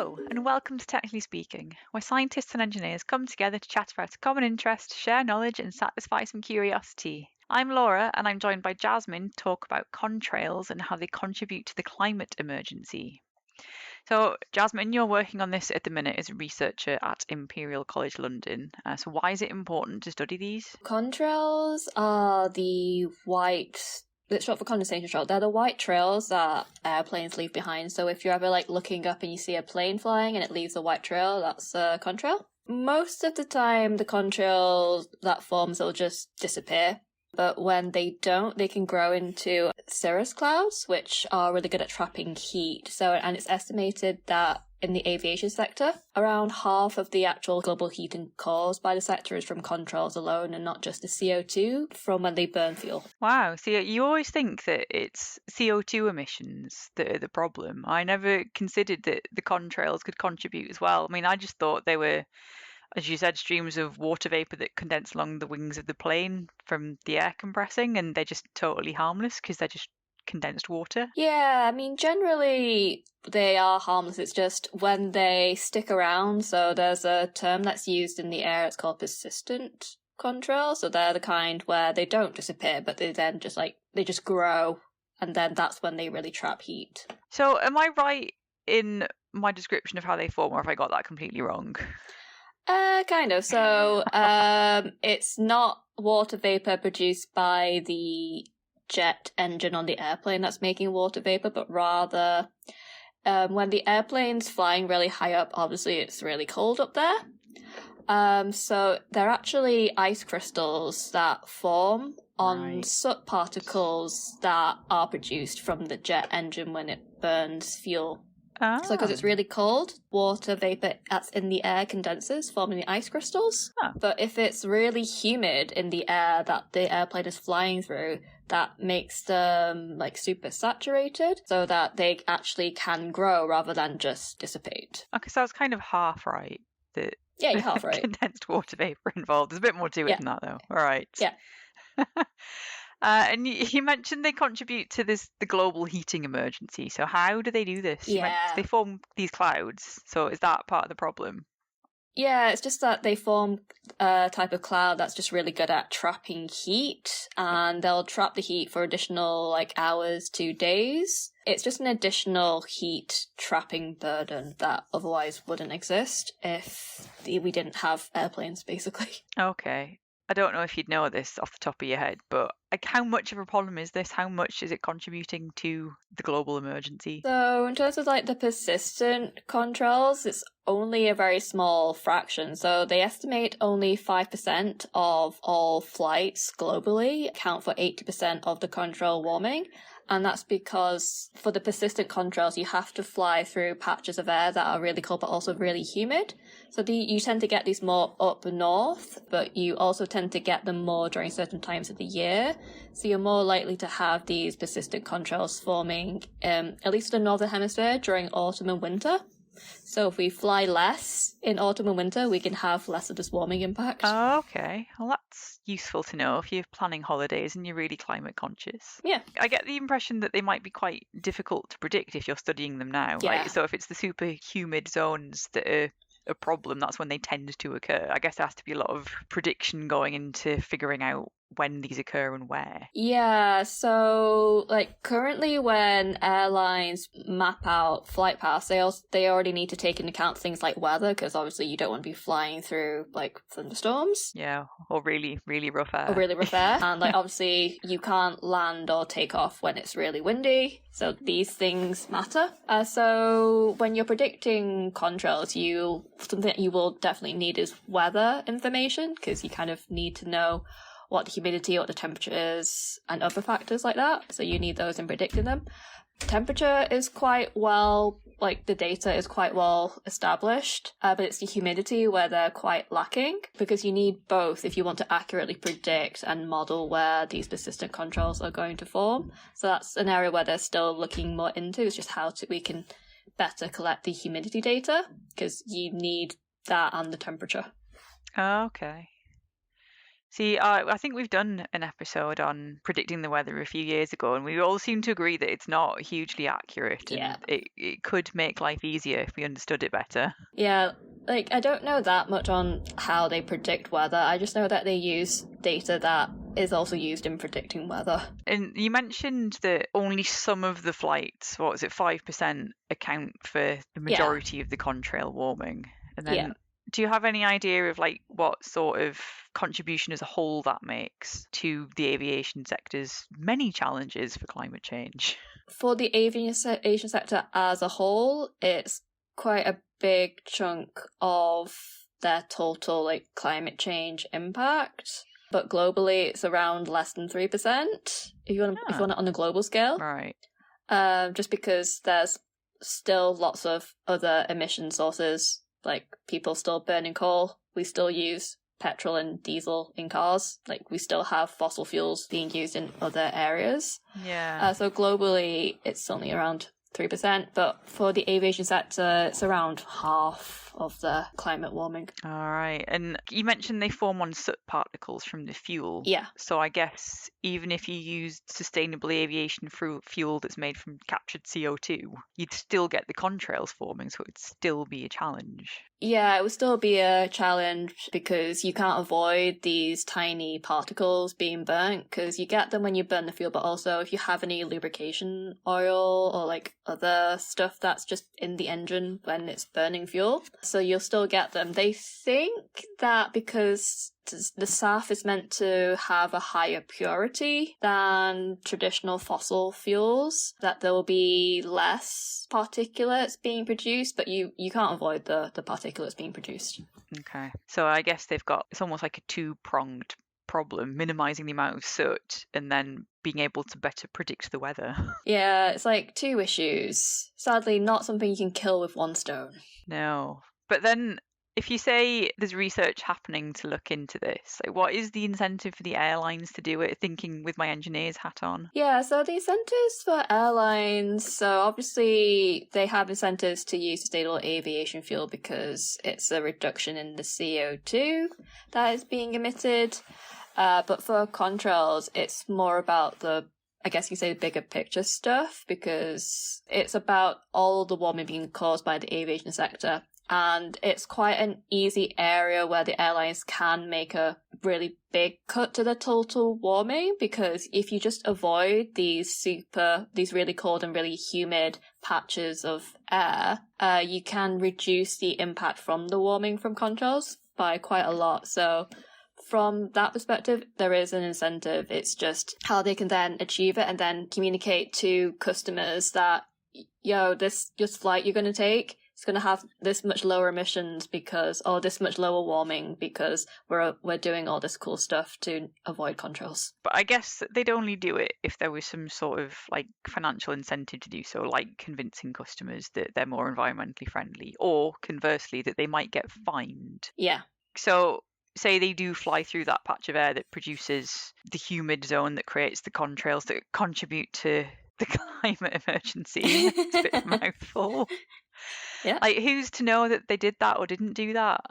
Hello, and welcome to Technically Speaking, where scientists and engineers come together to chat about a common interest, share knowledge, and satisfy some curiosity. I'm Laura, and I'm joined by Jasmin to talk about contrails and how they contribute to the climate emergency. So, Jasmin, you're working on this at the minute as a researcher at Imperial College London. So, why is it important to study these? Contrails are the white. It's short for condensation trail. They're the white trails that airplanes leave behind. So if you're ever looking up and you see a plane flying and it leaves a white trail, that's a contrail. Most of the time, the contrails that forms will just disappear. But when they don't, they can grow into cirrus clouds, which are really good at trapping heat. And it's estimated that in the aviation sector, around half of the actual global heating caused by the sector is from contrails alone and not just the CO2 from when they burn fuel. Wow, so you always think that it's CO2 emissions that are the problem. I never considered that the contrails could contribute as well. I mean, I just thought they were, as you said, streams of water vapor that condense along the wings of the plane from the air compressing, and they're just totally harmless because they're just condensed water. Yeah, I mean, generally they are harmless. It's just when they stick around. So there's a term that's used in the air. It's called persistent contrails. So they're the kind where they don't disappear, but they then they just grow, and then that's when they really trap heat. So am I right in my description of how they form, or have I got that completely wrong? Kind of. So it's not water vapor produced by the jet engine on the airplane that's making water vapor, but rather when the airplane's flying really high up, obviously it's really cold up there. So they're actually ice crystals that form on soot particles that are produced from the jet engine when it burns fuel. Ah. So because it's really cold, water vapor that's in the air condenses, forming the ice crystals. Oh. But if it's really humid in the air that the airplane is flying through, that makes them super saturated so that they actually can grow rather than just dissipate. Okay, so I was kind of half right. Yeah, you're half right. Condensed water vapor involved. There's a bit more to it than that, though. All right. Yeah. And you mentioned they contribute to the global heating emergency. So how do they do this? They form these clouds. So is that part of the problem? Yeah, it's just that they form a type of cloud that's just really good at trapping heat, and they'll trap the heat for additional hours to days. It's just an additional heat trapping burden that otherwise wouldn't exist if we didn't have airplanes, basically. Okay. I don't know if you'd know this off the top of your head, but how much of a problem is this? How much is it contributing to the global emergency? So in terms of the persistent contrails, it's only a very small fraction. So they estimate only 5% of all flights globally account for 80% of the contrail warming. And that's because for the persistent contrails, you have to fly through patches of air that are really cold but also really humid. So you tend to get these more up north, but you also tend to get them more during certain times of the year. So you're more likely to have these persistent contrails forming, at least in the northern hemisphere, during autumn and winter. So if we fly less in autumn and winter, we can have less of this warming impact. Oh, okay. Well, that's useful to know if you're planning holidays and you're really climate conscious. Yeah. I get the impression that they might be quite difficult to predict if you're studying them now. Yeah. Right? So if it's the super humid zones that are a problem, that's when they tend to occur. I guess there has to be a lot of prediction going into figuring out when these occur and where. Yeah, so currently when airlines map out flight paths, they already need to take into account things like weather, because obviously you don't want to be flying through thunderstorms. Yeah, or really, really rough air. And obviously you can't land or take off when it's really windy. So these things matter. So when you're predicting contrails, something that you will definitely need is weather information, because you kind of need to know what the humidity, what the temperature is, and other factors like that. So you need those in predicting them. Temperature is quite well, the data is quite well established, but it's the humidity where they're quite lacking, because you need both if you want to accurately predict and model where these persistent contrails are going to form. So that's an area where they're still looking more into, is just how we can better collect the humidity data, because you need that and the temperature. Okay. See, I think we've done an episode on predicting the weather a few years ago, and we all seem to agree that it's not hugely accurate, Yeah. and it could make life easier if we understood it better. Yeah, like, I don't know that much on how they predict weather. I just know that they use data that is also used in predicting weather. And you mentioned that only some of the flights, what was it, 5% account for the majority of the contrail warming. And then do you have any idea of like what sort of contribution as a whole that makes to the aviation sector's many challenges for climate change? For the aviation sector as a whole, it's quite a big chunk of their total like climate change impact. But globally, it's around less than 3%, if you want it on a global scale. Right. Just because there's still lots of other emission sources, like people still burning coal. We still use petrol and diesel in cars. Like, we still have fossil fuels being used in other areas. Yeah. So globally, it's only around 3%, but for the aviation sector, it's around half of the climate warming. All right. And you mentioned they form on soot particles from the fuel. Yeah. So I guess even if you used sustainable aviation fuel that's made from captured CO2, you'd still get the contrails forming, so it'd still be a challenge. Yeah, it would still be a challenge because you can't avoid these tiny particles being burnt, because you get them when you burn the fuel, but also if you have any lubrication oil or like other stuff that's just in the engine when it's burning fuel. So you'll still get them. They think that because the SAF is meant to have a higher purity than traditional fossil fuels, that there will be less particulates being produced, but you can't avoid the particulates being produced. Okay. So I guess it's almost like a two-pronged problem, minimizing the amount of soot and then being able to better predict the weather. Yeah, it's like two issues. Sadly, not something you can kill with one stone. No. But then if you say there's research happening to look into this, like, what is the incentive for the airlines to do it, thinking with my engineer's hat on? Yeah, so the incentives for airlines, so obviously they have incentives to use sustainable aviation fuel because it's a reduction in the CO2 that is being emitted. But for contrails, it's more about the bigger picture stuff, because it's about all the warming being caused by the aviation sector. And it's quite an easy area where the airlines can make a really big cut to the total warming, because if you just avoid these really cold and really humid patches of air, you can reduce the impact from the warming from contrails by quite a lot. So from that perspective, there is an incentive. It's just how they can then achieve it and then communicate to customers that, this flight you're going to take, it's going to have this much lower emissions or this much lower warming because we're doing all this cool stuff to avoid contrails. But I guess they'd only do it if there was some sort of like financial incentive to do so, like convincing customers that they're more environmentally friendly, or conversely that they might get fined. Yeah. So say they do fly through that patch of air that produces the humid zone that creates the contrails that contribute to the climate emergency. It's a bit of a mouthful. Yeah. Like, who's to know that they did that or didn't do that?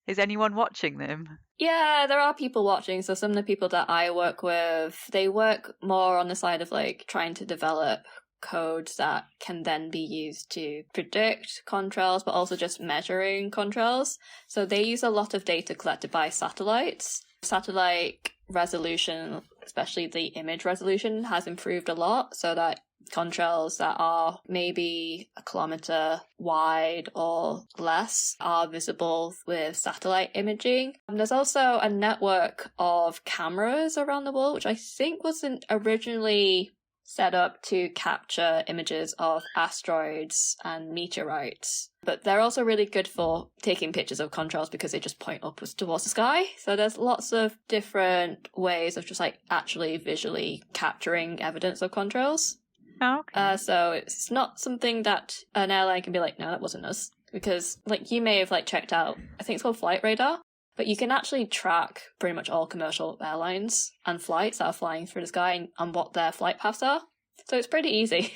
Is anyone watching them? Yeah, there are people watching. So some of the people that I work with, they work more on the side of like trying to develop codes that can then be used to predict contrails, but also just measuring contrails. So they use a lot of data collected by satellites. Satellite resolution, especially the image resolution, has improved a lot, so that contrails that are maybe a kilometre wide or less are visible with satellite imaging. There's also a network of cameras around the world, which I think wasn't originally set up to capture images of asteroids and meteorites. But they're also really good for taking pictures of contrails because they just point upwards towards the sky. So there's lots of different ways of just like actually visually capturing evidence of contrails. Oh, okay. So it's not something that an airline can be like, no, that wasn't us. Because like you may have like checked out, I think it's called Flight Radar, but you can actually track pretty much all commercial airlines and flights that are flying through the sky and what their flight paths are. So it's pretty easy.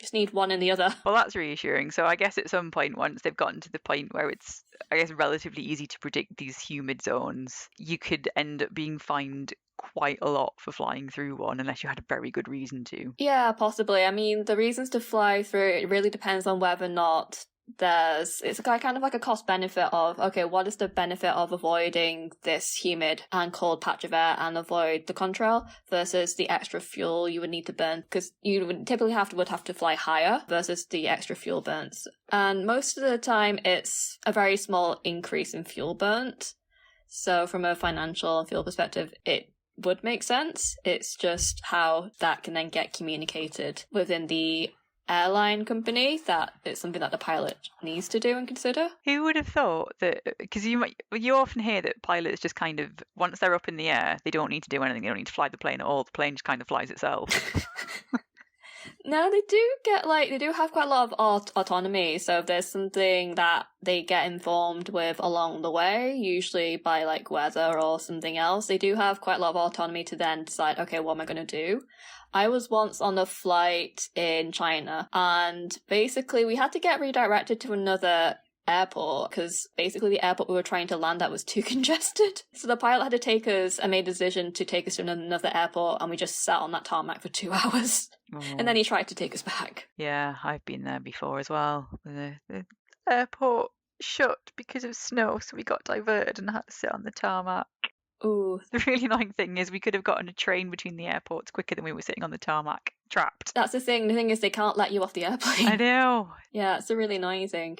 Just need one and the other. Well, that's reassuring. So I guess at some point, once they've gotten to the point where it's, I guess, relatively easy to predict these humid zones, you could end up being fined quite a lot for flying through one unless you had a very good reason to. Yeah, possibly. I mean, the reasons to fly through it really depends on whether or not it's kind of like a cost benefit of, okay, what is the benefit of avoiding this humid and cold patch of air and avoid the contrail versus the extra fuel you would need to burn, because you would typically would have to fly higher versus the extra fuel burns. And most of the time it's a very small increase in fuel burnt. So from a financial and fuel perspective, it would make sense. It's just how that can then get communicated within the airline company that it's something that the pilot needs to do and consider. Who would have thought that? Because you often hear that pilots just kind of, once they're up in the air, they don't need to do anything. They don't need to fly the plane at all. The plane just kind of flies itself. No, they do have quite a lot of autonomy. So if there's something that they get informed with along the way, usually by like weather or something else, they do have quite a lot of autonomy to then decide, okay, what am I going to do? I was once on a flight in China, and basically we had to get redirected to another airport because basically the airport we were trying to land at was too congested. So the pilot had to take us and made a decision to take us to another airport, and we just sat on that tarmac for 2 hours. Oh. And then he tried to take us back. Yeah, I've been there before as well. The airport shut because of snow, so we got diverted and had to sit on the tarmac. Ooh. The really annoying thing is we could have gotten a train between the airports quicker than we were sitting on the tarmac, trapped. That's the thing. The thing is they can't let you off the airplane. I know. Yeah, it's a really annoying thing.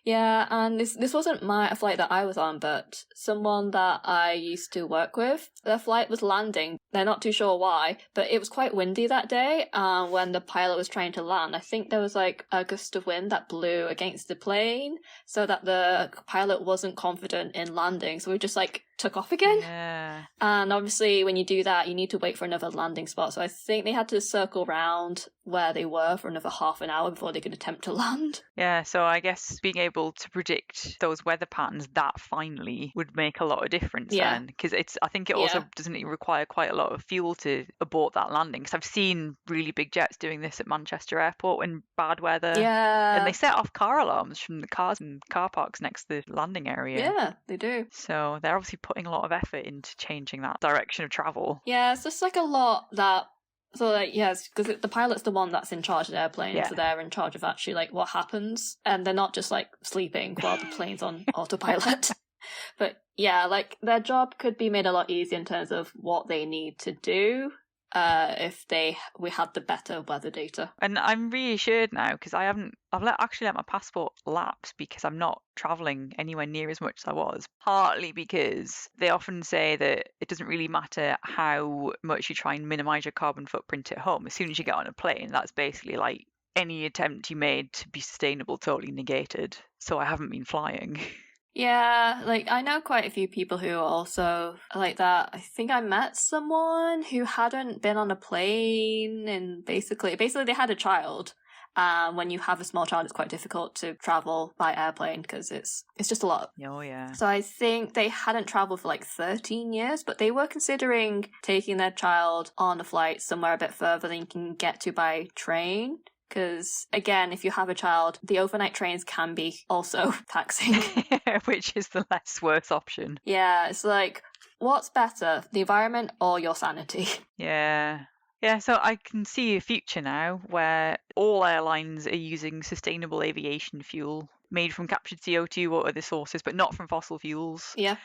Yeah, and this wasn't a flight that I was on, but someone that I used to work with, their flight was landing. They're not too sure why, but it was quite windy that day. And when the pilot was trying to land, I think there was like a gust of wind that blew against the plane, so that the pilot wasn't confident in landing. So we just like took off again. Yeah. And obviously when you do that, you need to wait for another landing spot. So I think they had to circle round where they were for another half an hour before they could attempt to land. Yeah, so I guess being able to predict those weather patterns that finely would make a lot of difference then, because I think it also doesn't require quite a lot of fuel to abort that landing, because I've seen really big jets doing this at Manchester Airport when bad weather, and they set off car alarms from the cars and car parks next to the landing area. Yeah, they do. So they're obviously putting a lot of effort into changing that direction of travel. Yeah, it's just like a lot that. So, like, yes, because the pilot's the one that's in charge of the airplane, so they're in charge of actually, like, what happens, and they're not just, like, sleeping while the plane's on autopilot. But, yeah, like, their job could be made a lot easier in terms of what they need to do if we had the better weather data. And I'm reassured now, because I've actually let my passport lapse because I'm not travelling anywhere near as much as I was, partly because they often say that it doesn't really matter how much you try and minimise your carbon footprint at home. As soon as you get on a plane, that's basically like any attempt you made to be sustainable totally negated. So I haven't been flying. Yeah, like, I know quite a few people who are also like that. I think I met someone who hadn't been on a plane, and basically they had a child. When you have a small child, it's quite difficult to travel by airplane because it's just a lot. Oh, yeah. So I think they hadn't traveled for like 13 years, but they were considering taking their child on a flight somewhere a bit further than you can get to by train. Because, again, if you have a child, the overnight trains can be also taxing. Which is the less worse option. Yeah, it's like, what's better, the environment or your sanity? Yeah. Yeah, so I can see a future now where all airlines are using sustainable aviation fuel made from captured CO2 or other sources, but not from fossil fuels. Yeah.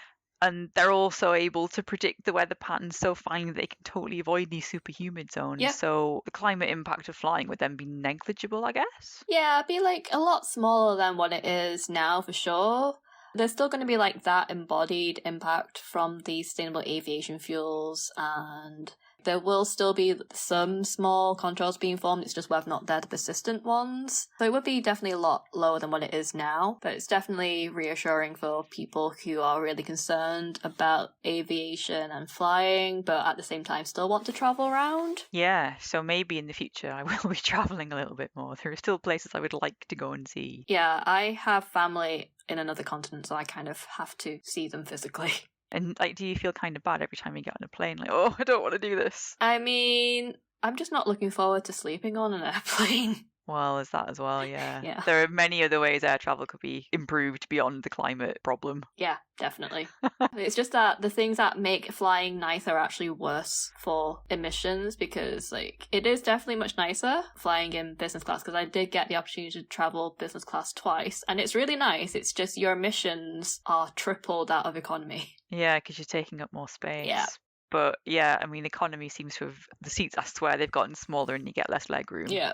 And they're also able to predict the weather patterns so fine that they can totally avoid these super humid zones. Yeah. So the climate impact of flying would then be negligible, I guess. Yeah, it'd be like a lot smaller than what it is now for sure. There's still going to be like that embodied impact from the sustainable aviation fuels, and there will still be some small contrails being formed. It's just whether or not they're the persistent ones. So it would be definitely a lot lower than what it is now, but it's definitely reassuring for people who are really concerned about aviation and flying, but at the same time still want to travel around. Yeah, so maybe in the future I will be travelling a little bit more. There are still places I would like to go and see. Yeah, I have family in another continent, so I kind of have to see them physically. And like, do you feel kind of bad every time you get on a plane? Like, oh, I don't want to do this. I mean, I'm just not looking forward to sleeping on an airplane. Well, there's that as well, yeah. Yeah. There are many other ways air travel could be improved beyond the climate problem. Yeah, definitely. It's just that the things that make flying nicer are actually worse for emissions, because like it is definitely much nicer flying in business class, because I did get the opportunity to travel business class twice, and it's really nice. It's just your emissions are triple that of economy. Yeah, because you're taking up more space. Yeah. But yeah, I mean, economy seems to have, the seats, I swear, they've gotten smaller and you get less leg room. Yeah.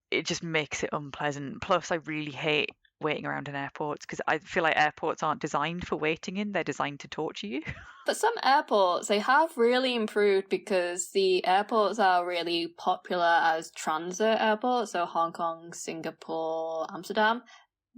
It just makes it unpleasant. Plus, I really hate waiting around in airports because I feel like airports aren't designed for waiting in, they're designed to torture you. But some airports, they have really improved, because the airports are really popular as transit airports, so Hong Kong, Singapore, Amsterdam.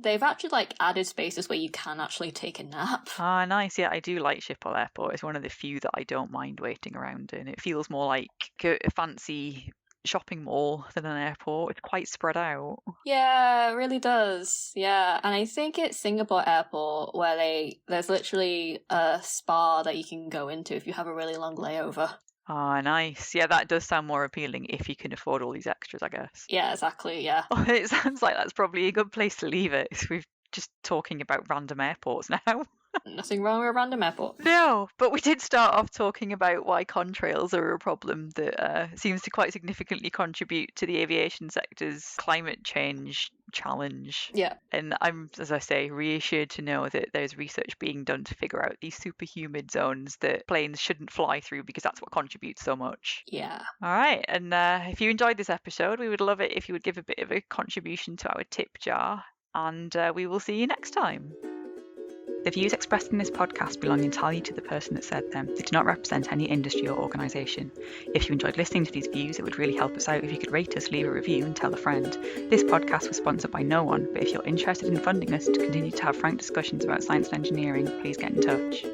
They've actually like added spaces where you can actually take a nap. Ah, nice. Yeah, I do like Schiphol Airport. It's one of the few that I don't mind waiting around in. It feels more like a fancy shopping mall than an airport. It's quite spread out. Yeah, it really does. Yeah, and I think it's Singapore Airport where there's literally a spa that you can go into if you have a really long layover. Ah, nice. Yeah, that does sound more appealing if you can afford all these extras, I guess. Yeah, exactly, yeah. It sounds like that's probably a good place to leave it. We're just talking about random airports now. Nothing wrong with a random airport. No, but we did start off talking about why contrails are a problem that seems to quite significantly contribute to the aviation sector's climate change challenge. Yeah. And I'm, as I say, reassured to know that there's research being done to figure out these super humid zones that planes shouldn't fly through, because that's what contributes so much. Yeah. All right. And if you enjoyed this episode, we would love it if you would give a bit of a contribution to our tip jar. And we will see you next time. The views expressed in this podcast belong entirely to the person that said them. They do not represent any industry or organisation. If you enjoyed listening to these views, it would really help us out if you could rate us, leave a review and tell a friend. This podcast was sponsored by no one, but if you're interested in funding us to continue to have frank discussions about science and engineering, please get in touch.